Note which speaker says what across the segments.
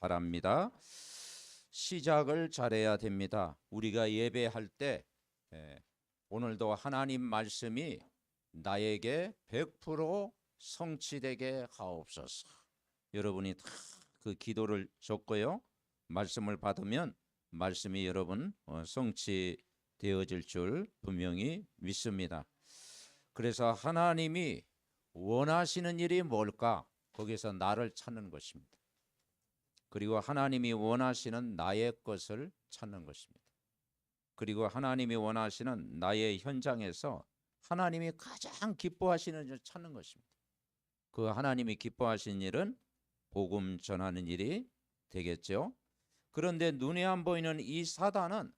Speaker 1: 바랍니다. 시작을 잘해야 됩니다. 우리가 예배할 때 오늘도 하나님 말씀이 나에게 100% 성취되게 하옵소서. 여러분이 다 그 기도를 줬고요. 말씀을 받으면 말씀이 여러분 성취되어질 줄 분명히 믿습니다. 그래서 하나님이 원하시는 일이 뭘까? 거기서 나를 찾는 것입니다. 그리고 하나님이 원하시는 나의 것을 찾는 것입니다. 그리고 하나님이 원하시는 나의 현장에서 하나님이 가장 기뻐하시는 일을 찾는 것입니다. 그 하나님이 기뻐하시는 일은 복음 전하는 일이 되겠죠. 그런데 눈에 안 보이는 이 사단은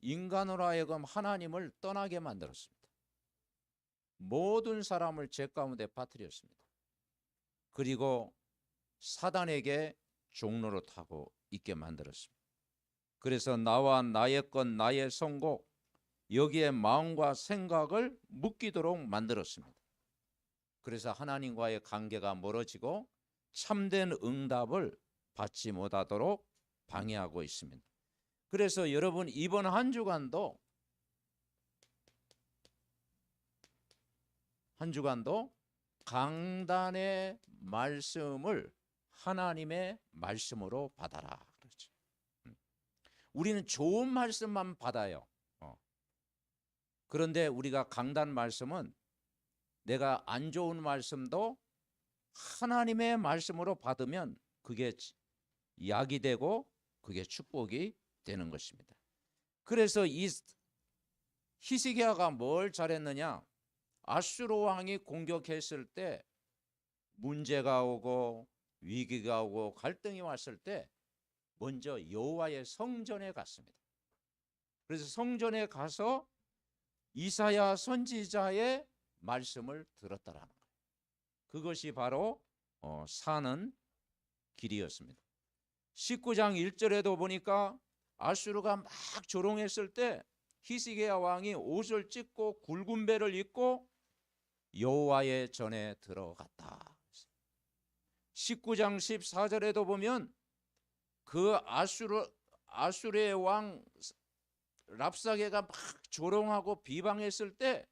Speaker 1: 인간으로 하여금 하나님을 떠나게 만들었습니다. 모든 사람을 죄 가운데 빠뜨렸습니다. 그리고 사단에게 종로로 타고 있게 만들었습니다. 그래서 나와 나의 것, 나의 성공, 여기에 마음과 생각을 묶이도록 만들었습니다. 그래서 하나님과의 관계가 멀어지고 참된 응답을 받지 못하도록 방해하고 있습니다. 그래서 여러분 이번 한 주간도 강단의 말씀을 하나님의 말씀으로 받아라. 그렇죠. 우리는 좋은 말씀만 받아요. 그런데 우리가 강단 말씀은 내가 안 좋은 말씀도 하나님의 말씀으로 받으면 그게 약이 되고 그게 축복이 되는 것입니다. 그래서 이 히스기야가 뭘 잘했느냐? 아수르 왕이 공격했을 때 문제가 오고 위기가 오고 갈등이 왔을 때 먼저 여호와의 성전에 갔습니다. 그래서 성전에 가서 이사야 선지자의 말씀을 들었다라는 거예요. 그것이 바로 사는 길이었습니다. 19장 1절에도 보니까 아수르가 막 조롱했을 때 히스기야 왕이 옷을 찢고 굵은 배를 입고 여호와의 전에 들어갔다. 19장 14절에도 보면 그 아수르의 왕 랍사게가 막 조롱하고 비방했을 때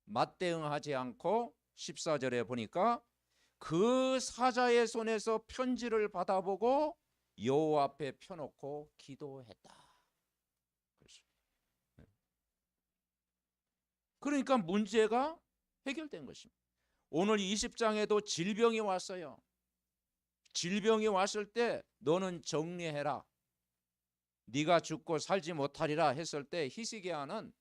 Speaker 1: 맞대응하지 않고 14절에 보니까 그 사자의 손에서 편지를 받아보고 여호와 앞에 펴놓고 기도했다. 그러니까 문제가 해결된 것입니다. 오늘 20장에도 질병이 왔어요. 질병이 왔을 때 너는 정리해라. 네가 죽고 살지 못하리라 했을 때 히스기야는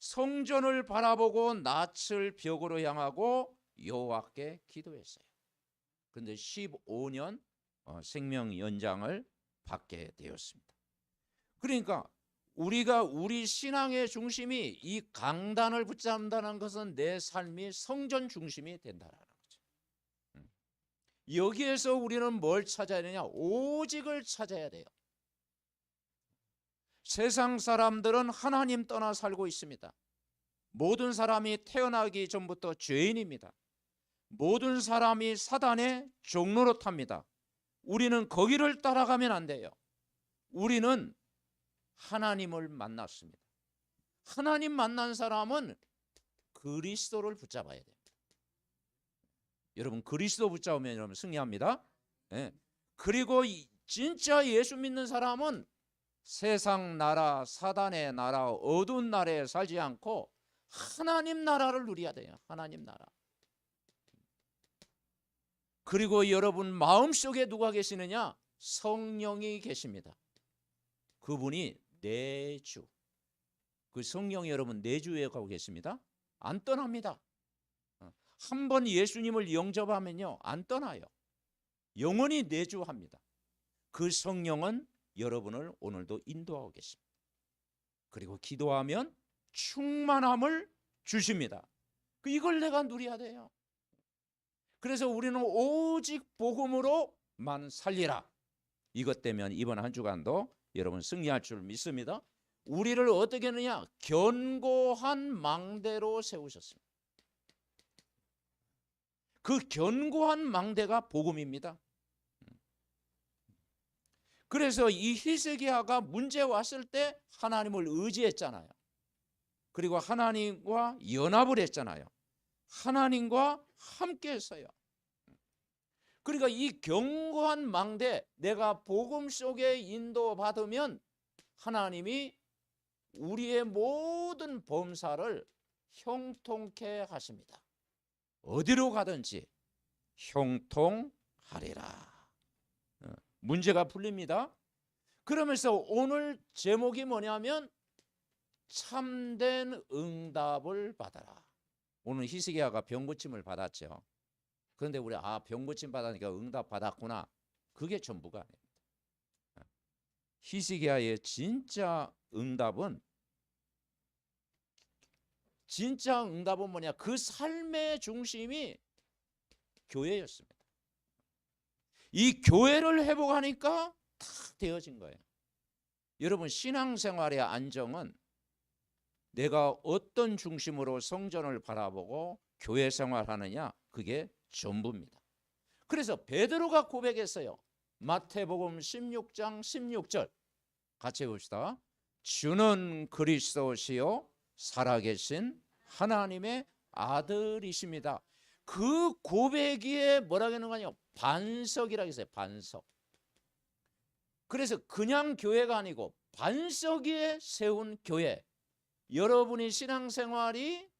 Speaker 1: 성전을 바라보고 낯을 벽으로 향하고 여호와께 기도했어요. 그런데 15년 생명 연장을 받게 되었습니다. 그러니까 우리가 우리 신앙의 중심이 이 강단을 붙잡는다는 것은 내 삶이 성전 중심이 된다는 거죠. 여기에서 우리는 뭘 찾아야 되냐? 오직을 찾아야 돼요. 세상 사람들은 하나님 떠나 살고 있습니다. 모든 사람이 태어나기 전부터 죄인입니다. 모든 사람이 사단의 종로로 탑니다. 우리는 거기를 따라가면 안 돼요. 우리는 하나님을 만났습니다. 하나님 만난 사람은 그리스도를 붙잡아야 됩니다. 여러분 그리스도 붙잡으면 여러분 승리합니다. 네. 그리고 진짜 예수 믿는 사람은 세상 나라, 사단의 나라, 어두운 나라에 살지 않고 하나님 나라를 누려야 돼요. 하나님 나라. 그리고 여러분 마음속에 누가 계시느냐? 성령이 계십니다. 그분이 내주. 그 성령이 여러분 내주에 가고 계십니다. 안 떠납니다. 한번 예수님을 영접하면요 안 떠나요. 영원히 내주합니다. 그 성령은 여러분을 오늘도 인도하고 계십니다. 그리고 기도하면 충만함을 주십니다. 이걸 내가 누려야 돼요. 그래서 우리는 오직 복음으로만 살리라. 이것 때문에 이번 한 주간도 여러분 승리할 줄 믿습니다. 우리를 어떻게 했느냐? 견고한 망대로 세우셨습니다. 그 견고한 망대가 복음입니다. 그래서 이 히스기야가 문제 왔을 때 하나님을 의지했잖아요. 그리고 하나님과 연합을 했잖아요. 하나님과 함께 했어요. 그러니까 이 견고한 망대, 내가 복음 속에 인도받으면 하나님이 우리의 모든 범사를 형통케 하십니다. 어디로 가든지 형통하리라. 문제가 풀립니다. 그러면서 오늘 제목이 뭐냐면 참된 응답을 받아라. 오늘 히스기야가 병고침을 받았죠. 그런데 우리 병고침 받으니까 응답 받았구나. 그게 전부가 아닙니다. 히스기야의 진짜 응답은 뭐냐? 그 삶의 중심이 교회였습니다. 이 교회를 회복하니까 다 되어진 거예요. 여러분, 신앙생활의 안정은 내가 어떤 중심으로 성전을 바라보고 교회 생활하느냐, 그게 전부입니다. 그래서 베드로가 고백했어요. 마태복음 16장 16절 같이 봅시다. 주는 그리스도시요 살아계신 하나님의 아들이십니다. 그 고백에 뭐라고 하는 거냐? 반석이라고 했어요. 반석. 그래서 그냥 교회가 아니고 반석 위에 세운 교회. 여러분이 신앙생활이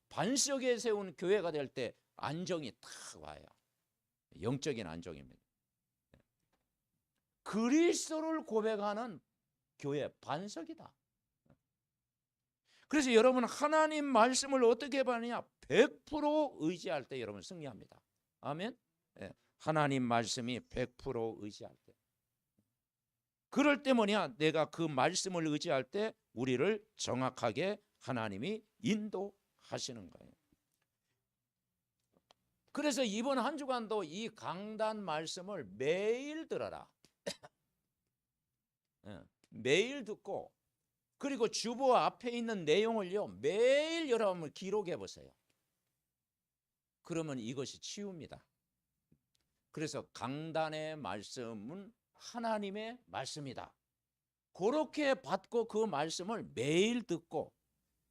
Speaker 1: 반석 위에 세운 교회가 될 때 안정이 딱 와요. 영적인 안정입니다. 그리스도를 고백하는 교회 반석이다. 그래서 여러분, 하나님 말씀을 어떻게 받느냐? 100% 의지할 때 여러분 승리합니다. 아멘. 하나님 말씀이 100% 의지할 때. 그럴 때 뭐냐? 내가 그 말씀을 의지할 때 우리를 정확하게 하나님이 인도하시는 거예요. 그래서 이번 한 주간도 이 강단 말씀을 매일 들어라. 매일 듣고, 그리고 주보 앞에 있는 내용을요 매일 여러분 기록해 보세요. 그러면 이것이 치유입니다. 그래서 강단의 말씀은 하나님의 말씀이다. 그렇게 받고 그 말씀을 매일 듣고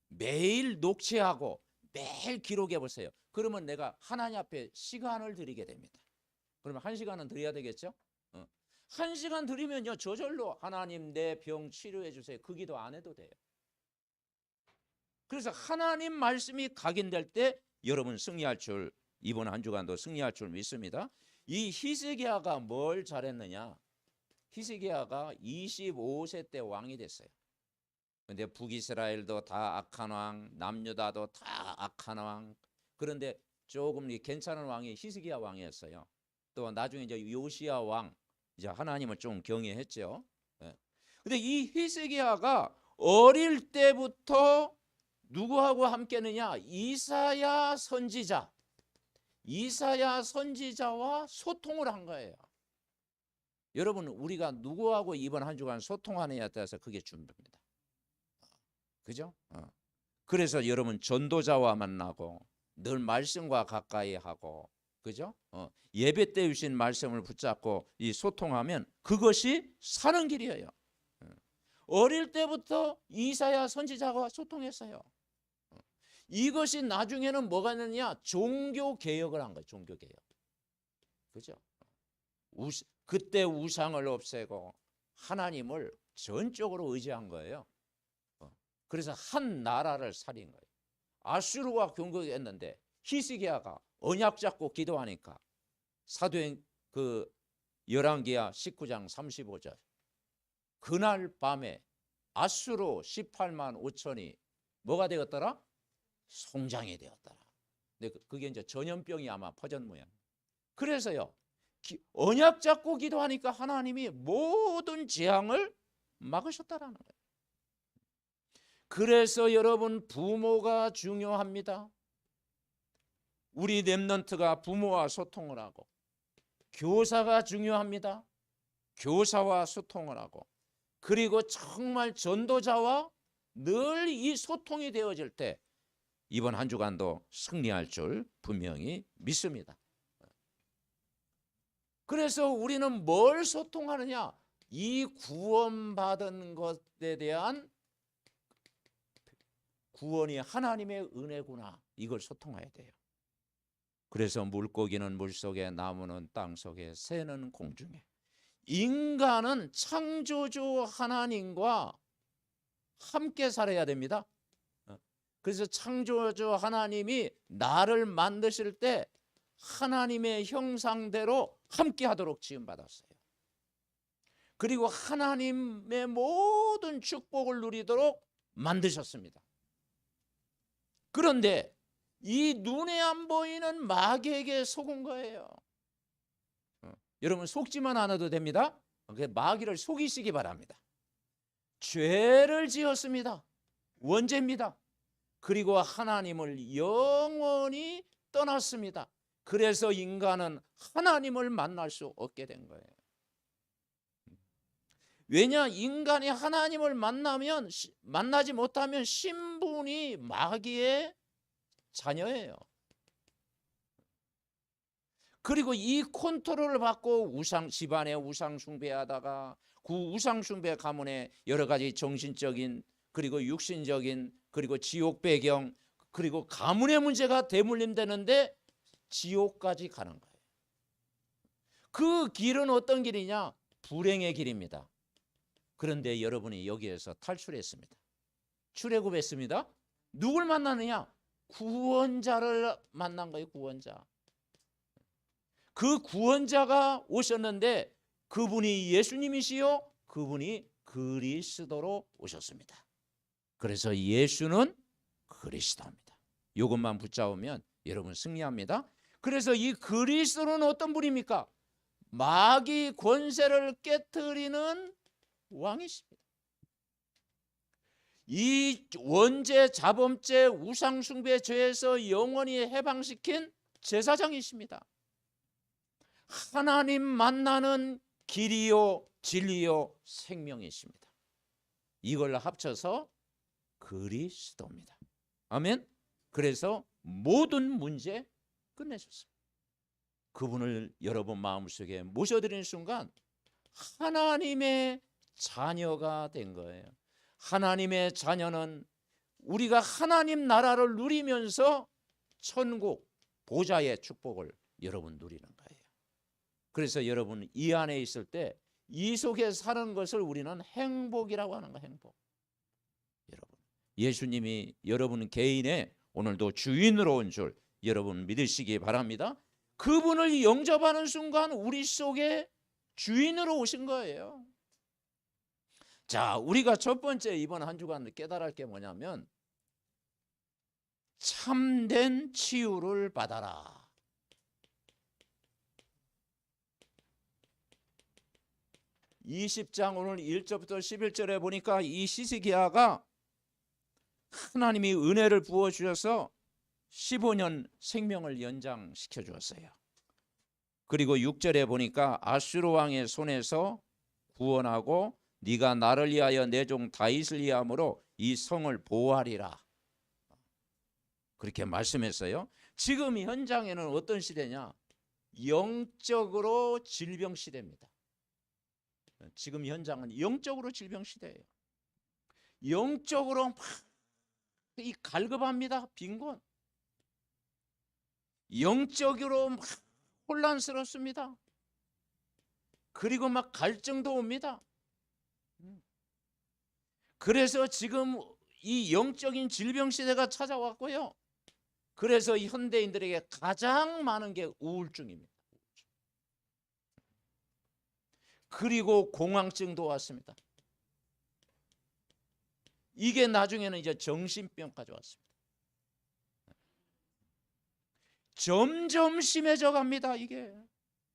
Speaker 1: 매일 녹취하고 매일 기록해 보세요. 그러면 내가 하나님 앞에 시간을 드리게 됩니다. 그러면 1시간은 드려야 되겠죠? 1시간 드리면요 저절로 하나님 내 병 치료해 주세요. 그 기도 안 해도 돼요. 그래서 하나님 말씀이 각인될 때 여러분 승리할 줄, 이번 한 주간도 승리할 줄 믿습니다. 이 히스기야가 뭘 잘했느냐? 히스기야가 25세 때 왕이 됐어요. 그런데 북이스라엘도 다 악한 왕, 남유다도 다 악한 왕. 그런데 조금 괜찮은 왕이 히스기야 왕이었어요. 또 나중에 이제 요시야 왕, 이제 하나님을 좀 경외했죠. 근데 이 히스기야가 어릴 때부터 누구하고 함께느냐? 이사야 선지자와 소통을 한 거예요. 여러분, 우리가 누구하고 이번 한 주간 소통하느냐에 따라서 그게 중요합니다. 그죠? 그래서 여러분 전도자와 만나고 늘 말씀과 가까이 하고, 그죠? 예배 때 주신 말씀을 붙잡고 이 소통하면 그것이 사는 길이에요. 어릴 때부터 이사야 선지자와 소통했어요. 이것이 나중에는 뭐가 있느냐? 종교 개혁을 한 거예요. 종교 개혁. 그죠? 그때 우상을 없애고 하나님을 전적으로 의지한 거예요. 그래서 한 나라를 살린 거예요. 아수르와 경쟁했는데 히스기야가 언약 잡고 기도하니까 사도행 열왕기하 19장 35절 그날 밤에 아수르 18만 5천이 뭐가 되었더라? 송장이 되었더라. 근데 그게 이제 전염병이 아마 퍼진 모양. 그래서요 언약 잡고 기도하니까 하나님이 모든 재앙을 막으셨다라는 거예요. 그래서 여러분 부모가 중요합니다. 우리 렘넌트가 부모와 소통을 하고, 교사가 중요합니다. 교사와 소통을 하고, 그리고 정말 전도자와 늘 이 소통이 되어질 때 이번 한 주간도 승리할 줄 분명히 믿습니다. 그래서 우리는 뭘 소통하느냐? 이 구원받은 것에 대한 구원이 하나님의 은혜구나. 이걸 소통해야 돼요. 그래서 물고기는 물속에, 나무는 땅속에, 새는 공중에. 인간은 창조주 하나님과 함께 살아야 됩니다. 그래서 창조주 하나님이 나를 만드실 때 하나님의 형상대로 함께 하도록 지음받았어요. 그리고 하나님의 모든 축복을 누리도록 만드셨습니다. 그런데 이 눈에 안 보이는 마귀에게 속은 거예요. 여러분 속지만 않아도 됩니다. 마귀를 속이시기 바랍니다. 죄를 지었습니다. 원죄입니다. 그리고 하나님을 영원히 떠났습니다. 그래서 인간은 하나님을 만날 수 없게 된 거예요. 왜냐? 인간이 하나님을 만나지 못하면 신분이 마귀의 자녀예요. 그리고 이 컨트롤을 받고 집안에 우상 숭배하다가 그 우상 숭배 가문에 여러 가지 정신적인 그리고 육신적인 그리고 지옥 배경 그리고 가문의 문제가 대물림되는데 지옥까지 가는 거예요. 그 길은 어떤 길이냐? 불행의 길입니다. 그런데 여러분이 여기에서 탈출했습니다. 출애굽했습니다. 누굴 만나느냐? 구원자를 만난 거예요. 구원자. 그 구원자가 오셨는데 그분이 예수님이시요, 그분이 그리스도로 오셨습니다. 그래서 예수는 그리스도입니다. 이것만 붙잡으면 여러분 승리합니다. 그래서 이 그리스도는 어떤 분입니까? 마귀 권세를 깨트리는 왕이십니다. 이 원죄, 자범죄, 우상숭배 죄에서 영원히 해방시킨 제사장이십니다. 하나님 만나는 길이요 진리요 생명이십니다. 이걸 합쳐서 그리스도입니다. 아멘. 그래서 모든 문제 끝내셨습니다. 그분을 여러분 마음속에 모셔드리는 순간 하나님의 자녀가 된 거예요. 하나님의 자녀는 우리가 하나님 나라를 누리면서 천국 보좌의 축복을 여러분 누리는 거예요. 그래서 여러분 이 안에 있을 때 이 속에 사는 것을 우리는 행복이라고 하는 거예요. 행복. 여러분 예수님이 여러분 개인의 오늘도 주인으로 온 줄 여러분 믿으시기 바랍니다. 그분을 영접하는 순간 우리 속에 주인으로 오신 거예요. 자, 우리가 첫 번째 이번 한 주간 깨달을 게 뭐냐면 참된 치유를 받아라. 20장 오늘 1절부터 11절에 보니까 이 시스기야가 하나님이 은혜를 부어주셔서 15년 생명을 연장시켜 주었어요. 그리고 6절에 보니까 아수르 왕의 손에서 구원하고 네가 나를 위하여 내 종 다윗을 위함으로 이 성을 보호하리라. 그렇게 말씀했어요. 지금 현장에는 어떤 시대냐? 영적으로 질병 시대입니다. 지금 현장은 영적으로 질병 시대예요. 영적으로 막 이 갈급합니다. 빈곤. 영적으로 막 혼란스럽습니다. 그리고 막 갈증도 옵니다. 그래서 지금 이 영적인 질병 시대가 찾아왔고요. 그래서 현대인들에게 가장 많은 게 우울증입니다. 그리고 공황증도 왔습니다. 이게 나중에는 이제 정신병까지 왔습니다. 점점 심해져 갑니다. 이게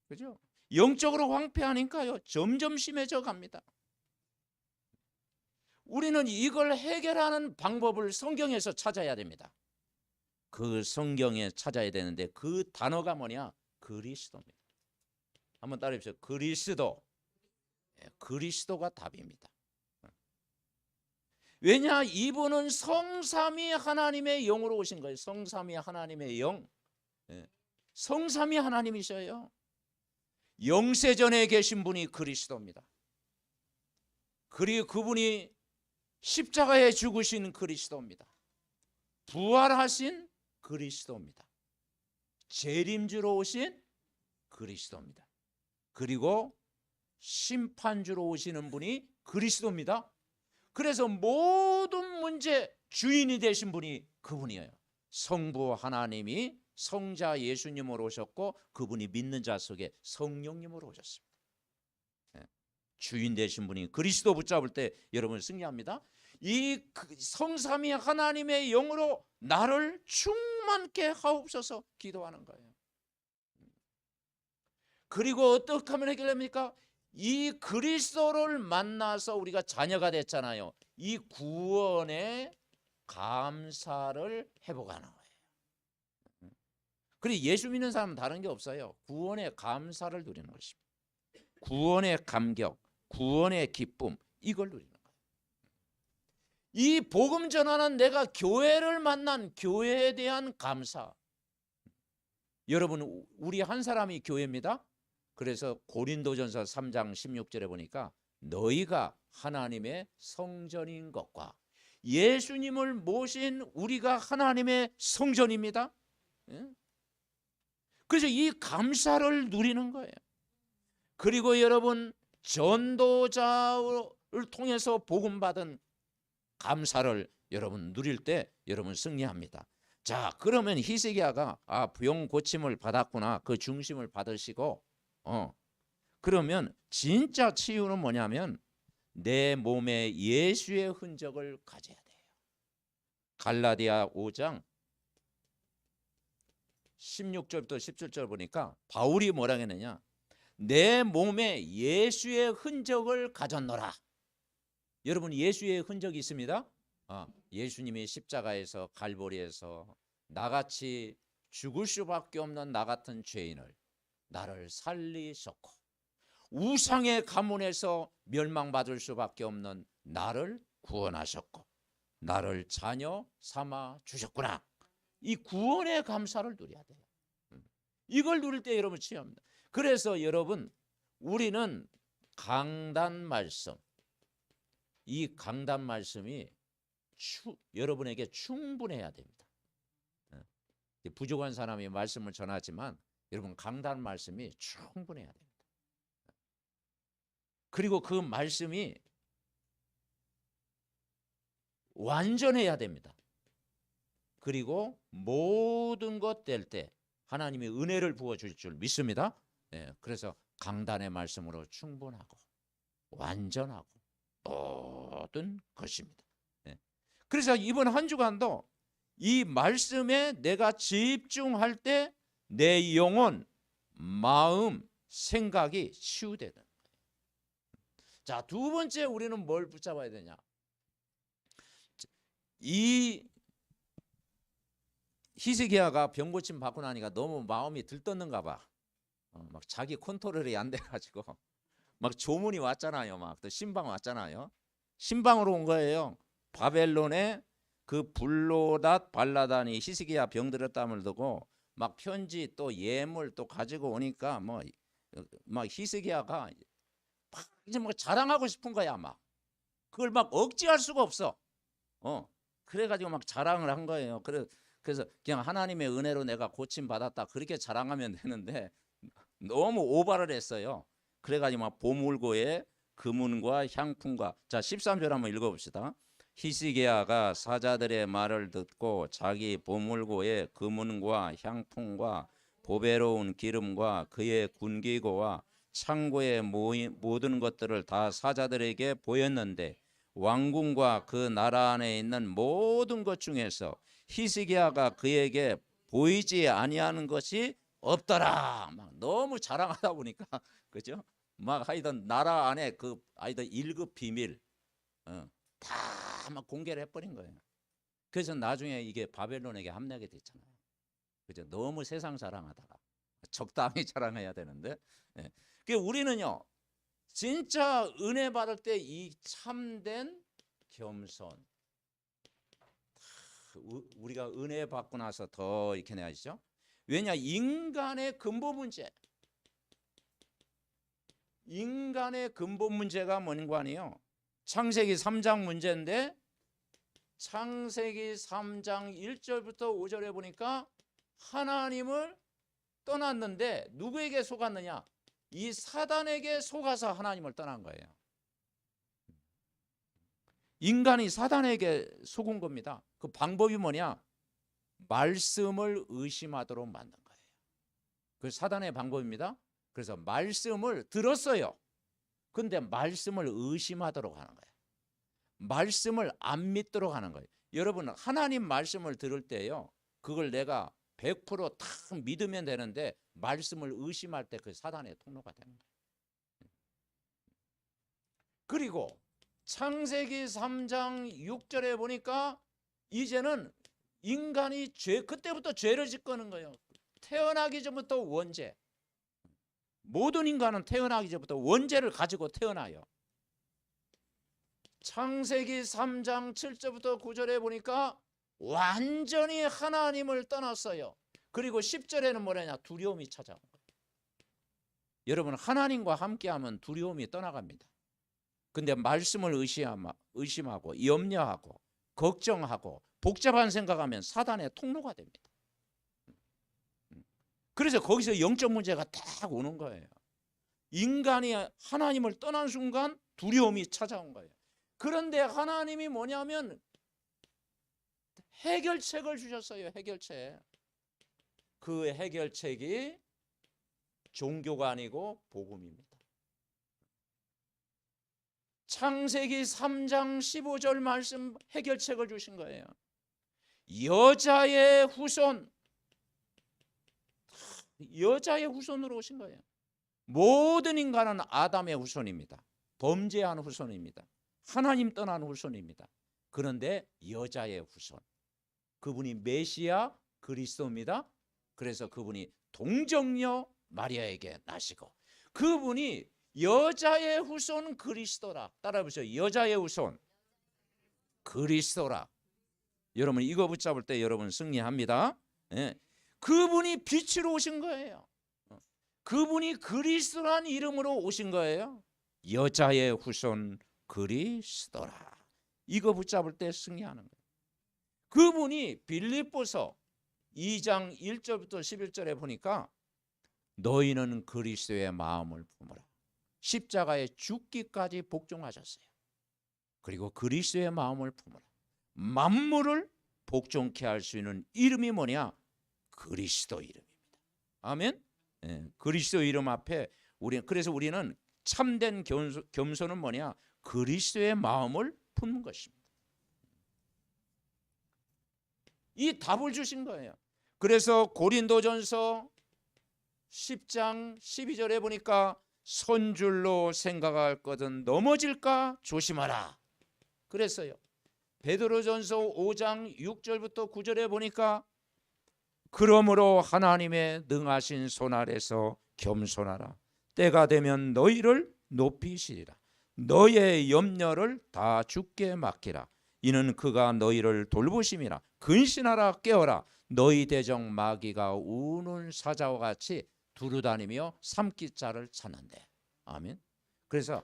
Speaker 1: 그죠? 영적으로 황폐하니까요. 점점 심해져 갑니다. 우리는 이걸 해결하는 방법을 성경에서 찾아야 됩니다. 그 성경에 찾아야 되는데 그 단어가 뭐냐? 그리스도입니다. 한번 따라해 보세요. 그리스도. 그리스도가 답입니다. 왜냐? 이분은 성삼위 하나님의 영으로 오신 거예요. 성삼위 하나님의 영. 성삼위 하나님이셔요. 영세전에 계신 분이 그리스도입니다. 그리고 그분이 십자가에 죽으신 그리스도입니다. 부활하신 그리스도입니다. 재림주로 오신 그리스도입니다. 그리고 심판주로 오시는 분이 그리스도입니다. 그래서 모든 문제 주인이 되신 분이 그분이에요. 성부 하나님이 성자 예수님으로 오셨고 그분이 믿는 자 속에 성령님으로 오셨습니다. 주인 되신 분이 그리스도 붙잡을 때 여러분 승리합니다. 이 성삼위 하나님의 영으로 나를 충만케 하옵소서 기도하는 거예요. 그리고 어떻게 하면 해결됩니까? 이 그리스도를 만나서 우리가 자녀가 됐잖아요. 이 구원의 감사를 회복하는 거예요. 그리고 예수 믿는 사람은 다른 게 없어요. 구원의 감사를 누리는 것입니다. 구원의 감격, 구원의 기쁨, 이걸 누리는 거예요. 이 복음 전하는 내가 교회를 만난 교회에 대한 감사. 여러분, 우리 한 사람이 교회입니다. 그래서 고린도전서 3장 16절에 보니까 너희가 하나님의 성전인 것과 예수님을 모신 우리가 하나님의 성전입니다. 그래서 이 감사를 누리는 거예요. 그리고 여러분, 전도자를 통해서 복음받은 감사를 여러분 누릴 때 여러분 승리합니다. 자, 그러면 히스기야가 병 고침을 받았구나, 그 중심을 받으시고 그러면 진짜 치유는 뭐냐면 내 몸에 예수의 흔적을 가져야 돼요. 갈라디아 5장 16절부터 17절 보니까 바울이 뭐라 했느냐, 내 몸에 예수의 흔적을 가졌노라. 여러분, 예수의 흔적이 있습니다. 예수님이 십자가에서 갈보리에서 나같이 죽을 수밖에 없는 나 같은 죄인을 나를 살리셨고, 우상의 가문에서 멸망받을 수밖에 없는 나를 구원하셨고 나를 자녀 삼아 주셨구나. 이 구원의 감사를 누려야 돼요. 이걸 누릴 때 여러분 취합니다. 그래서 여러분, 우리는 강단 말씀, 이 강단 말씀이 여러분에게 충분해야 됩니다. 부족한 사람이 말씀을 전하지만 여러분, 강단 말씀이 충분해야 됩니다. 그리고 그 말씀이 완전해야 됩니다. 그리고 모든 것 될 때 하나님이 은혜를 부어줄 줄 믿습니다. 그래서 강단의 말씀으로 충분하고 완전하고 모든 것입니다. 그래서 이번 한 주간도 이 말씀에 내가 집중할 때 내 영혼, 마음, 생각이 치유되는 거예요. 자, 두 번째 우리는 뭘 붙잡아야 되냐? 이 히스기야가 병 고침 받고 나니까 너무 마음이 들떴는가 봐. 막 자기 컨트롤이 안 돼가지고 막 조문이 왔잖아요. 막 또 신방 왔잖아요. 신방으로 온 거예요. 바벨론에 그 블로닷 발라단이 히스기야 병 들었다을 두고 막 편지 또 예물 또 가지고 오니까 막 히스기야가 막 이제 뭐 자랑하고 싶은 거야. 막 그걸 막 억제할 수가 없어. 그래가지고 막 자랑을 한 거예요. 그래서 그냥 하나님의 은혜로 내가 고침 받았다 그렇게 자랑하면 되는데 너무 오바를 했어요. 그래가지고 막 보물고에 금은과 향품과, 자 13절 한번 읽어봅시다. 히스기야가 사자들의 말을 듣고 자기 보물고에 금은과 향품과 보배로운 기름과 그의 군기고와 창고의 모든 것들을 다 사자들에게 보였는데 왕궁과 그 나라 안에 있는 모든 것 중에서 히스기야가 그에게 보이지 아니하는 것이 없더라. 막 너무 자랑하다 보니까 그죠? 막 하여튼 나라 안에 그 하여튼 1급 비밀 다 막 공개를 해버린 거예요. 그래서 나중에 이게 바벨론에게 함락이 됐잖아요. 그죠? 너무 세상 자랑하다가 적당히 자랑해야 되는데. 그러니까 우리는요, 진짜 은혜 받을 때 이 참된 겸손, 우리가 은혜 받고 나서 더 이렇게 내야죠. 왜냐, 인간의 근본 문제, 인간의 근본 문제가 뭔고 아니에요? 창세기 3장 문제인데 창세기 3장 1절부터 5절에 보니까 하나님을 떠났는데 누구에게 속았느냐? 이 사단에게 속아서 하나님을 떠난 거예요. 인간이 사단에게 속은 겁니다. 그 방법이 뭐냐? 말씀을 의심하도록 만든 거예요. 그 사단의 방법입니다. 그래서 말씀을 들었어요. 근데 말씀을 의심하도록 하는 거예요. 말씀을 안 믿도록 하는 거예요. 여러분, 하나님 말씀을 들을 때요, 그걸 내가 100%다 믿으면 되는데 말씀을 의심할 때 그 사단의 통로가 되는 거예요. 그리고 창세기 3장 6절에 보니까 이제는 인간이 그때부터 죄를 짓거는 거예요. 태어나기 전부터 원죄. 모든 인간은 태어나기 전부터 원죄를 가지고 태어나요. 창세기 3장 7절부터 9절에 보니까 완전히 하나님을 떠났어요. 그리고 10절에는 뭐냐냐? 두려움이 찾아온 거예요. 여러분, 하나님과 함께하면 두려움이 떠나갑니다. 근데 말씀을 의심하고 염려하고 걱정하고 복잡한 생각하면 사단의 통로가 됩니다. 그래서 거기서 영적 문제가 딱 오는 거예요. 인간이 하나님을 떠난 순간 두려움이 찾아온 거예요. 그런데 하나님이 뭐냐면 해결책을 주셨어요. 해결책. 그 해결책이 종교가 아니고 복음입니다. 창세기 3장 15절 말씀 해결책을 주신 거예요. 여자의 후손, 여자의 후손으로 오신 거예요. 모든 인간은 아담의 후손입니다. 범죄한 후손입니다. 하나님 떠난 후손입니다. 그런데 여자의 후손, 그분이 메시아 그리스도입니다. 그래서 그분이 동정녀 마리아에게 나시고 그분이 여자의 후손 그리스도라. 따라해보세요. 여자의 후손 그리스도라. 여러분 이거 붙잡을 때 여러분 승리합니다. 예. 그분이 빛으로 오신 거예요. 그분이 그리스도란 이름으로 오신 거예요. 여자의 후손 그리스도라. 이거 붙잡을 때 승리하는 거예요. 그분이 빌립보서 2장 1절부터 11절에 보니까 너희는 그리스도의 마음을 품으라. 십자가에 죽기까지 복종하셨어요. 그리고 그리스도의 마음을 품으라. 만물을 복종케 할 수 있는 이름이 뭐냐? 그리스도 이름입니다. 아멘. 예, 그리스도 이름 앞에 그래서 우리는 참된 겸손은 뭐냐? 그리스도의 마음을 품는 것입니다. 이 답을 주신 거예요. 그래서 고린도전서 10장 12절에 보니까 선줄로 생각할 것은 넘어질까 조심하라 그랬어요. 베드로전서 5장 6절부터 9절에 보니까 그러므로 하나님의 능하신 손 아래서 겸손하라. 때가 되면 너희를 높이시리라. 너의 염려를 다 주께 맡기라. 이는 그가 너희를 돌보심이라. 근신하라 깨어라. 너희 대적 마귀가 우는 사자와 같이 두루다니며 삼키자를 찾는데. 아멘. 그래서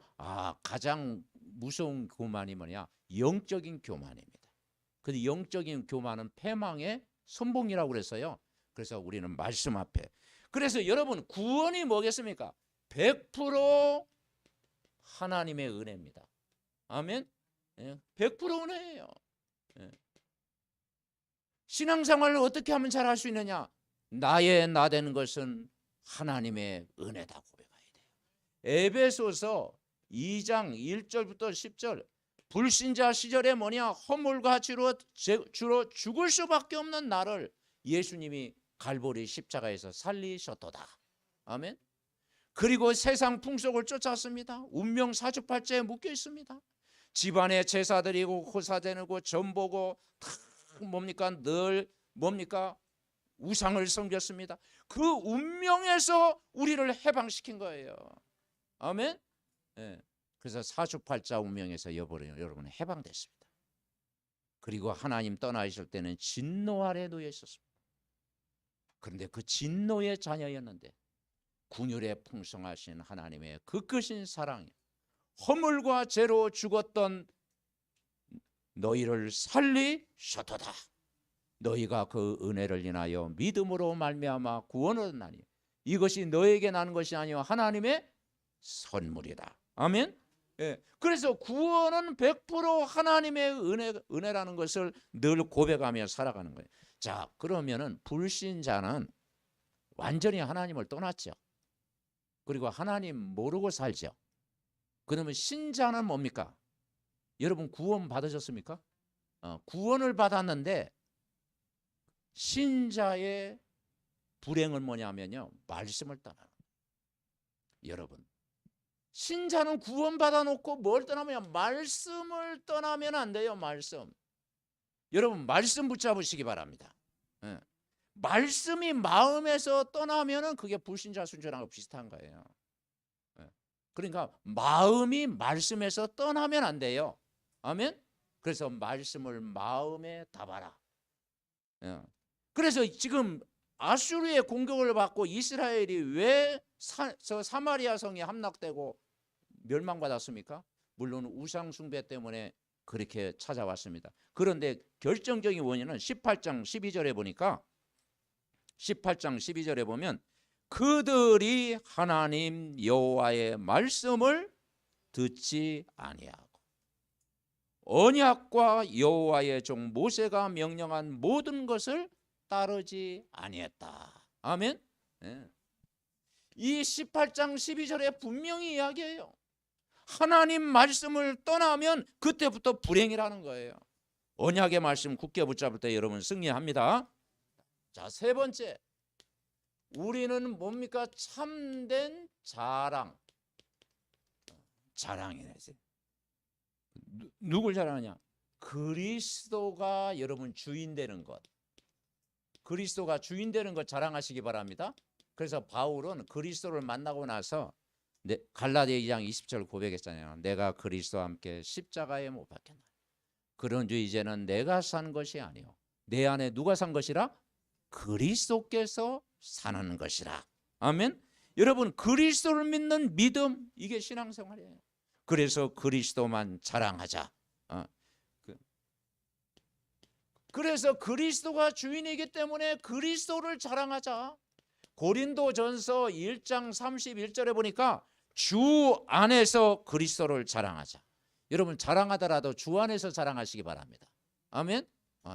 Speaker 1: 가장 무서운 교만이 뭐냐? 영적인 교만입니다. 근데 영적인 교만은 패망의 선봉이라고 그랬어요. 그래서 우리는 말씀 앞에. 그래서 여러분 구원이 뭐겠습니까? 100% 하나님의 은혜입니다. 아멘. 100% 은혜예요. 신앙생활을 어떻게 하면 잘할 수 있느냐? 나의 나 되는 것은 하나님의 은혜다 고백해야 돼요. 에베소서 2장 1절부터 10절 불신자 시절에 뭐냐? 허물과 주로 죽을 수밖에 없는 나를 예수님이 갈보리 십자가에서 살리셨도다. 아멘. 그리고 세상 풍속을 쫓았습니다. 운명 사주팔자에 묶여 있습니다. 집안에 제사 드리고 호사 드리고 전보고 다 늘 우상을 섬겼습니다. 그 운명에서 우리를 해방시킨 거예요. 아멘. 네. 그래서 사주팔자 운명에서 여러분은 해방됐습니다. 그리고 하나님 떠나 있을 때는 진노 아래 놓여 있었습니다. 그런데 그 진노의 자녀였는데 긍휼에 풍성하신 하나님의 그 크신 사랑이 허물과 죄로 죽었던 너희를 살리셨도다. 너희가 그 은혜를 인하여 믿음으로 말미암아 구원을 얻나니 이것이 너에게 나는 것이 아니요 하나님의 선물이다. 아멘. 예. 그래서 구원은 100% 하나님의 은혜라는 것을 늘 고백하며 살아가는 거예요. 자, 그러면은 불신자는 완전히 하나님을 떠났죠. 그리고 하나님 모르고 살죠. 그러면 신자는 뭡니까? 여러분 구원 받으셨습니까? 구원을 받았는데 신자의 불행은 뭐냐면요, 말씀을 떠나는 거예요. 여러분, 신자는 구원 받아놓고 뭘 떠나면 말씀을 떠나면 안 돼요. 말씀. 여러분 말씀 붙잡으시기 바랍니다. 예. 말씀이 마음에서 떠나면은 그게 불신자 순전하고 비슷한 거예요. 예. 그러니까 마음이 말씀에서 떠나면 안 돼요. 아멘. 그래서 말씀을 마음에 담아라. 예. 그래서 지금 아수르의 공격을 받고 이스라엘이 왜 사마리아 성이 함락되고 멸망받았습니까? 물론 우상 숭배 때문에 그렇게 찾아왔습니다. 그런데 결정적인 원인은 18장 12절에 보니까 18장 12절에 보면 그들이 하나님 여호와의 말씀을 듣지 아니하고 언약과 여호와의 종 모세가 명령한 모든 것을 따르지 아니했다. 아멘. 네. 이 18장 12절에 분명히 이야기해요. 하나님 말씀을 떠나면 그때부터 불행이라는 거예요. 언약의 말씀 굳게 붙잡을 때 여러분 승리합니다. 자, 세 번째, 우리는 뭡니까? 참된 자랑. 자랑이네. 누굴 자랑하냐? 그리스도가 여러분 주인 되는 것. 그리스도가 주인 되는 것 자랑하시기 바랍니다. 그래서 바울은 그리스도를 만나고 나서 갈라디아 2장 20절 고백했잖아요. 내가 그리스도와 함께 십자가에 못 박혔나니 그런즉 이제는 내가 산 것이 아니요 내 안에 누가 산 것이라? 그리스도께서 사는 것이라. 아멘. 여러분 그리스도를 믿는 믿음, 이게 신앙생활이에요. 그래서 그리스도만 자랑하자. 그래서 그리스도가 주인이기 때문에 그리스도를 자랑하자. 고린도전서 1장 31절에 보니까 주 안에서 그리스도를 자랑하자. 여러분 자랑하더라도 주 안에서 자랑하시기 바랍니다. 아멘.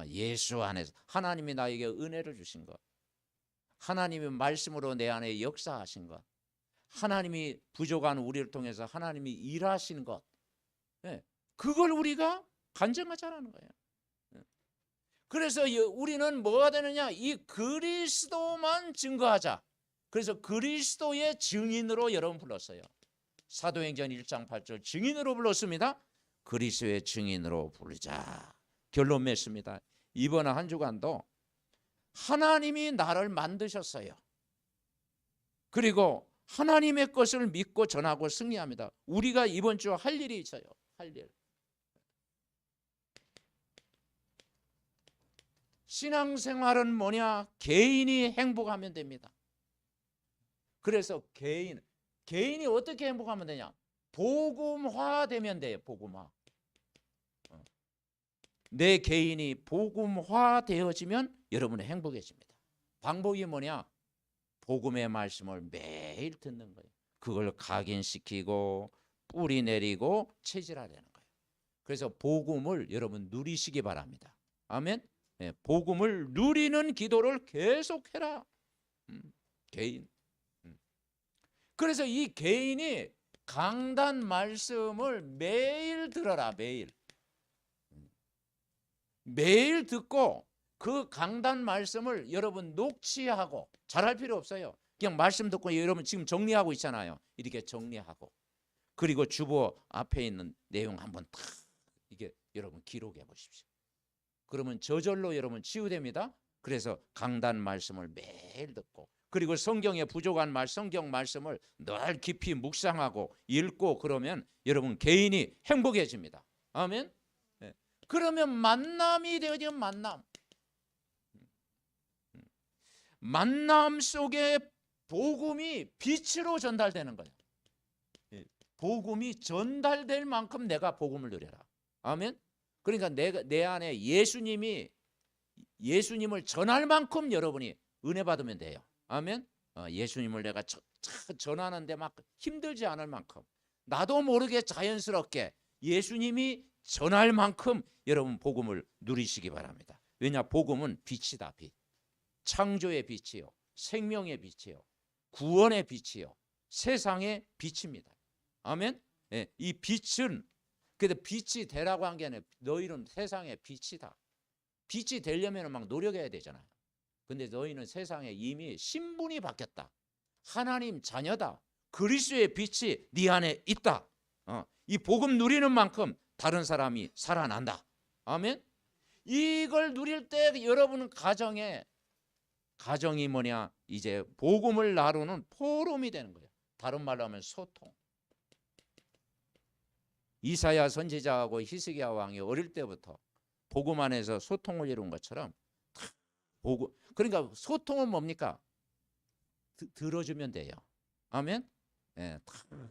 Speaker 1: 예수 안에서 하나님이 나에게 은혜를 주신 것, 하나님이 말씀으로 내 안에 역사하신 것, 하나님이 부족한 우리를 통해서 하나님이 일하신 것, 그걸 우리가 간증하자라는 거예요. 그래서 우리는 뭐가 되느냐? 이 그리스도만 증거하자. 그래서 그리스도의 증인으로 여러분 불렀어요. 사도행전 1장 8절 증인으로 불렀습니다. 그리스도의 증인으로 부르자. 결론 맺습니다. 이번 한 주간도 하나님이 나를 만드셨어요. 그리고 하나님의 것을 믿고 전하고 승리합니다. 우리가 이번 주 할 일이 있어요. 할 일. 신앙생활은 뭐냐? 개인이 행복하면 됩니다. 그래서 개인이 어떻게 행복하면 되냐? 복음화되면 돼요. 복음화. 내 개인이 복음화되어지면 여러분은 행복해집니다. 방법이 뭐냐? 복음의 말씀을 매일 듣는 거예요. 그걸 각인시키고 뿌리 내리고 체질화되는 거예요. 그래서 복음을 여러분 누리시기 바랍니다. 아멘. 복음을 누리는 기도를 계속해라. 개인. 그래서 이 개인이 강단 말씀을 매일 들어라. 매일 듣고 그 강단 말씀을 여러분 녹취하고, 잘할 필요 없어요. 그냥 말씀 듣고 여러분 지금 정리하고 있잖아요. 이렇게 정리하고, 그리고 주보 앞에 있는 내용 한번 탁 이게 여러분 기록해 보십시오. 그러면 저절로 여러분 치유됩니다. 그래서 강단 말씀을 매일 듣고, 그리고 성경에 부족한 성경 말씀을 늘 깊이 묵상하고 읽고, 그러면 여러분 개인이 행복해집니다. 아멘. 그러면 만남이 되어지면 만남 속에 복음이 빛으로 전달되는 거예요. 복음이 전달될 만큼 내가 복음을 누려라. 아멘. 그러니까 내 안에 예수님을 전할 만큼 여러분이 은혜 받으면 돼요. 아멘. 예수님을 내가 전하는데 막 힘들지 않을 만큼, 나도 모르게 자연스럽게 예수님이 전할 만큼 여러분 복음을 누리시기 바랍니다. 왜냐, 복음은 빛이다. 빛. 창조의 빛이요, 생명의 빛이요, 구원의 빛이요, 세상의 빛입니다. 아멘. 이 빛은, 근데 빛이 되라고 한 게 아니라 너희는 세상의 빛이다. 빛이 되려면 막 노력해야 되잖아요. 근데 너희는 세상에 이미 신분이 바뀌었다. 하나님 자녀다. 그리스도의 빛이 네 안에 있다. 이 복음 누리는 만큼 다른 사람이 살아난다. 아멘. 이걸 누릴 때 여러분은 가정이 뭐냐, 이제 복음을 나누는 포럼이 되는 거예요. 다른 말로 하면 소통. 이사야 선지자하고 히스기야 왕이 어릴 때부터 복음 안에서 소통을 이룬 것처럼, 그러니까 소통은 뭡니까? 들어주면 돼요. 아멘.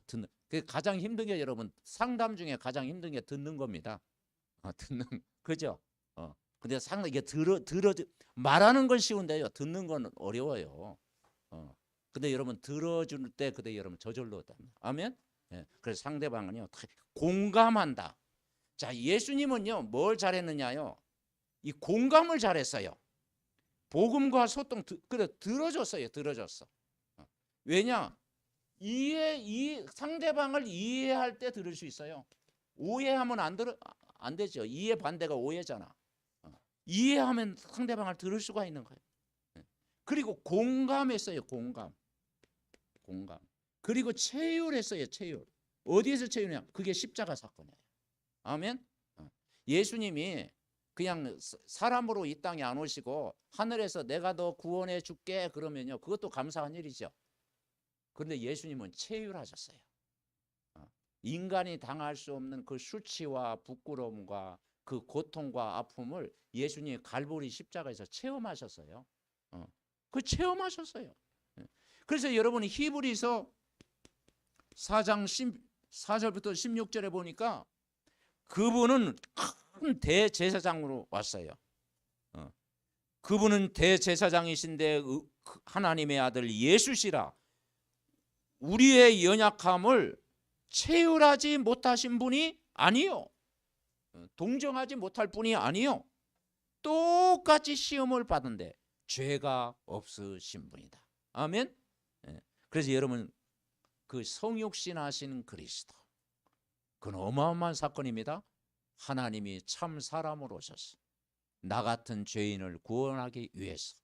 Speaker 1: 듣는. 가장 힘든 게, 여러분, 상담 중에 가장 힘든 게 듣는 겁니다. 듣는, 그죠? 근데 이게 말하는 건 쉬운데요, 듣는 건 어려워요. 근데 여러분 들어줄 때 그때 여러분 저절로 답니다. 아멘. 그래서 상대방은요 공감한다. 자, 예수님은요 뭘 잘했느냐요? 이 공감을 잘했어요. 복음과 소통, 그래 들어줬어요. 들어줬어. 왜냐? 이 상대방을 이해할 때 들을 수 있어요. 오해하면 안 되죠. 이해 반대가 오해잖아. 이해하면 상대방을 들을 수가 있는 거예요. 그리고 공감했어요. 공감. 그리고 체휼했어요. 체휼. 어디에서 체휼이냐? 그게 십자가 사건이에요. 아멘. 예수님이 그냥 사람으로 이 땅에 안 오시고 하늘에서 내가 너 구원해 줄게 그러면요, 그것도 감사한 일이죠. 그런데 예수님은 체휼하셨어요. 인간이 당할 수 없는 그 수치와 부끄러움과 그 고통과 아픔을 예수님이 갈보리 십자가에서 체험하셨어요. 그 체험하셨어요. 그래서 여러분이 히브리서 4장 14절부터 16절에 보니까 그분은 큰 대제사장으로 왔어요. 그분은 대제사장이신데 하나님의 아들 예수시라. 우리의 연약함을 체휼하지 못하신 분이 아니요, 동정하지 못할 분이 아니요, 똑같이 시험을 받은데 죄가 없으신 분이다. 아멘. 그래서 여러분 그 성육신 하신 그리스도, 그건 어마어마한 사건입니다. 하나님이 참 사람으로 오셔서 나 같은 죄인을 구원하기 위해서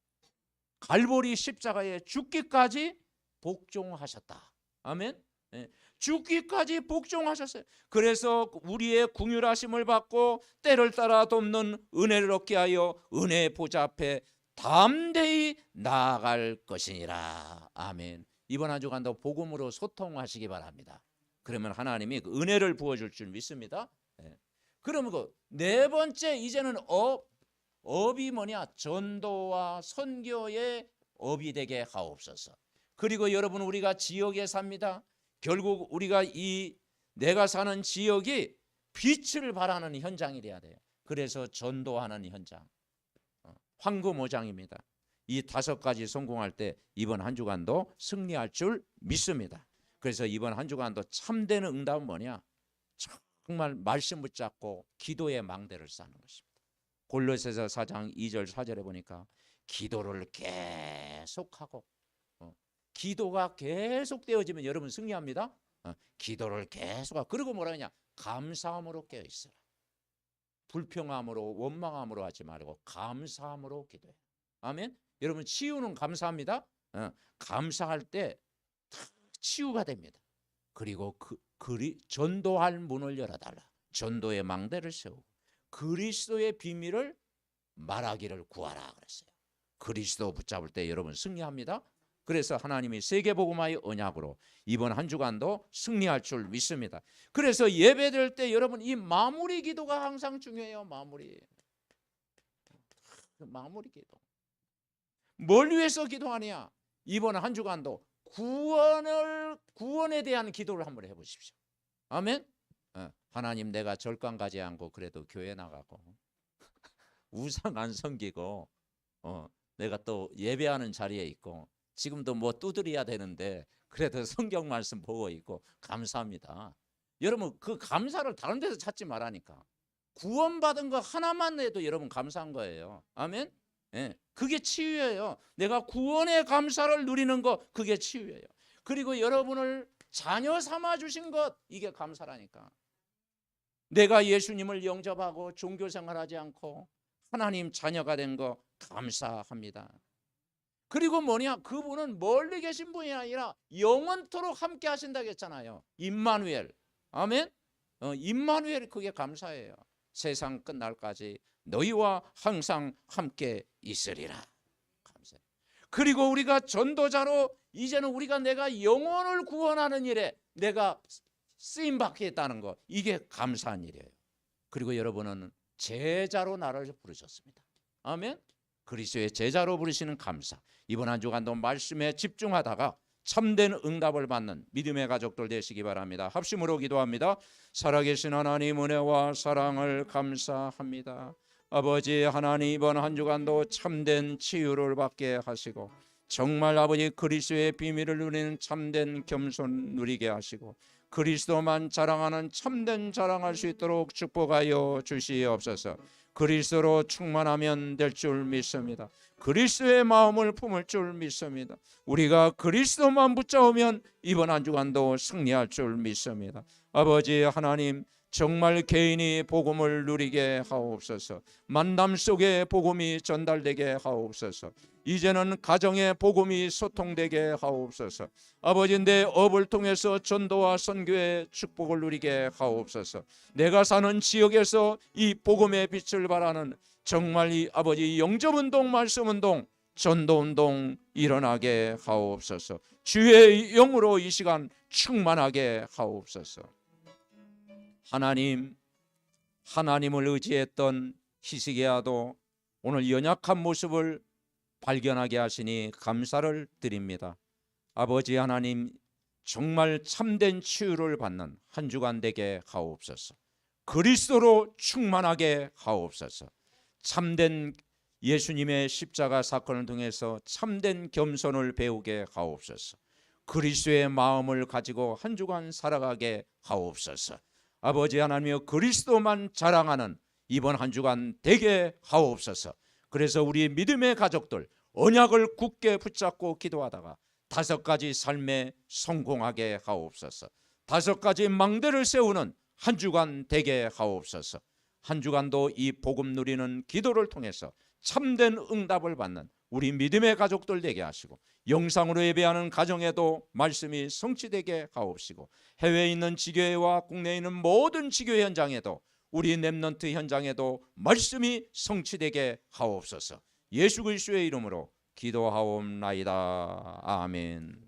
Speaker 1: 갈보리 십자가에 죽기까지 복종하셨다. 아멘. 죽기까지 복종하셨어요. 그래서 우리의 긍휼하심을 받고 때를 따라 돕는 은혜를 얻게 하여 은혜의 보좌 앞에 담대히 나아갈 것이니라. 아멘. 이번 한 주간도 복음으로 소통하시기 바랍니다. 그러면 하나님이 그 은혜를 부어줄 줄 믿습니다. 그러면 그 네 번째, 이제는 업이 뭐냐? 전도와 선교의 업이 되게 하옵소서. 그리고 여러분, 우리가 지역에 삽니다. 결국 우리가 내가 사는 지역이 빛을 발하는 현장이 돼야 돼요. 그래서 전도하는 현장, 황금오장입니다. 이 5가지 성공할 때 이번 한 주간도 승리할 줄 믿습니다. 그래서 이번 한 주간도 참된 응답은 뭐냐? 정말 말씀 붙잡고 기도의 망대를 쌓는 것입니다. 골로새서 4장 2절 4절에 보니까 기도를 계속하고, 기도가 계속되어지면 여러분 승리합니다. 기도를 계속하고, 그리고 뭐라 하냐? 감사함으로 깨어있어라. 불평함으로 원망함으로 하지 말고 감사함으로 기도해. 아멘. 여러분 치유는 감사합니다. 감사할 때 치유가 됩니다. 그리고 전도할 문을 열어달라. 전도의 망대를 세우고 그리스도의 비밀을 말하기를 구하라 그랬어요. 그리스도 붙잡을 때 여러분 승리합니다. 그래서 하나님이 세계복음화의 언약으로 이번 한 주간도 승리할 줄 믿습니다. 그래서 예배드릴 때 여러분 이 마무리 기도가 항상 중요해요. 마무리 기도. 뭘 위해서 기도하냐? 이번 한 주간도 구원에 대한 기도를 한번 해보십시오. 아멘. 하나님, 내가 절간 가지 않고 그래도 교회 나가고 우상 안 섬기고 내가 또 예배하는 자리에 있고 지금도 뭐 두드려야 되는데 그래도 성경 말씀 보고 있고 감사합니다. 여러분, 그 감사를 다른 데서 찾지 말라니까. 구원받은 거 하나만 해도 여러분 감사한 거예요. 아멘. 그게 치유예요. 내가 구원의 감사를 누리는 거, 그게 치유예요. 그리고 여러분을 자녀 삼아 주신 것, 이게 감사라니까. 내가 예수님을 영접하고 종교 생활하지 않고 하나님 자녀가 된 거 감사합니다. 그리고 뭐냐, 그분은 멀리 계신 분이 아니라 영원토록 함께 하신다고 했잖아요. 임마누엘. 아멘. 임마누엘, 그게 감사예요. 세상 끝날까지 너희와 항상 함께 있으리라. 감사해요. 그리고 우리가 전도자로 이제는 내가 영혼을 구원하는 일에 내가 쓰임 받겠다는 거, 이게 감사한 일이에요. 그리고 여러분은 제자로 나를 부르셨습니다. 아멘. 그리스도의 제자로 부르시는 감사. 이번 한 주간도 말씀에 집중하다가 참된 응답을 받는 믿음의 가족들 되시기 바랍니다. 합심으로 기도합니다. 살아계신 하나님, 은혜와 사랑을 감사합니다. 아버지 하나님, 이번 한 주간도 참된 치유를 받게 하시고 정말 아버지 그리스도의 비밀을 누리는 참된 겸손 누리게 하시고 그리스도만 자랑하는 참된 자랑할 수 있도록 축복하여 주시옵소서. 그리스도로 충만하면 될 줄 믿습니다. 그리스도의 마음을 품을 줄 믿습니다. 우리가 그리스도만 붙잡으면 이번 한 주간도 승리할 줄 믿습니다. 아버지 하나님, 정말 개인이 복음을 누리게 하옵소서. 만남 속에 복음이 전달되게 하옵소서. 이제는 가정의 복음이 소통되게 하옵소서. 아버지, 내 업을 통해서 전도와 선교의 축복을 누리게 하옵소서. 내가 사는 지역에서 이 복음의 빛을 발하는 정말 이 아버지 영접운동, 말씀운동, 전도운동 일어나게 하옵소서. 주의 영으로 이 시간 충만하게 하옵소서. 하나님을 의지했던 히스기야도 오늘 연약한 모습을 발견하게 하시니 감사를 드립니다. 아버지 하나님, 정말 참된 치유를 받는 한 주간 되게 하옵소서. 그리스도로 충만하게 하옵소서. 참된 예수님의 십자가 사건을 통해서 참된 겸손을 배우게 하옵소서. 그리스도의 마음을 가지고 한 주간 살아가게 하옵소서. 아버지 하나님이여, 그리스도만 자랑하는 이번 한 주간 되게 하옵소서. 그래서 우리 믿음의 가족들 언약을 굳게 붙잡고 기도하다가 5가지 삶에 성공하게 하옵소서. 5가지 망대를 세우는 한 주간 되게 하옵소서. 한 주간도 이 복음 누리는 기도를 통해서 참된 응답을 받는 우리 믿음의 가족들 되게 하시고 영상으로 예배하는 가정에도 말씀이 성취되게 하옵시고 해외에 있는 지교회와 국내에 있는 모든 지교회 현장에도 우리 렘넌트 현장에도 말씀이 성취되게 하옵소서. 예수 그리스도의 이름으로 기도하옵나이다. 아멘.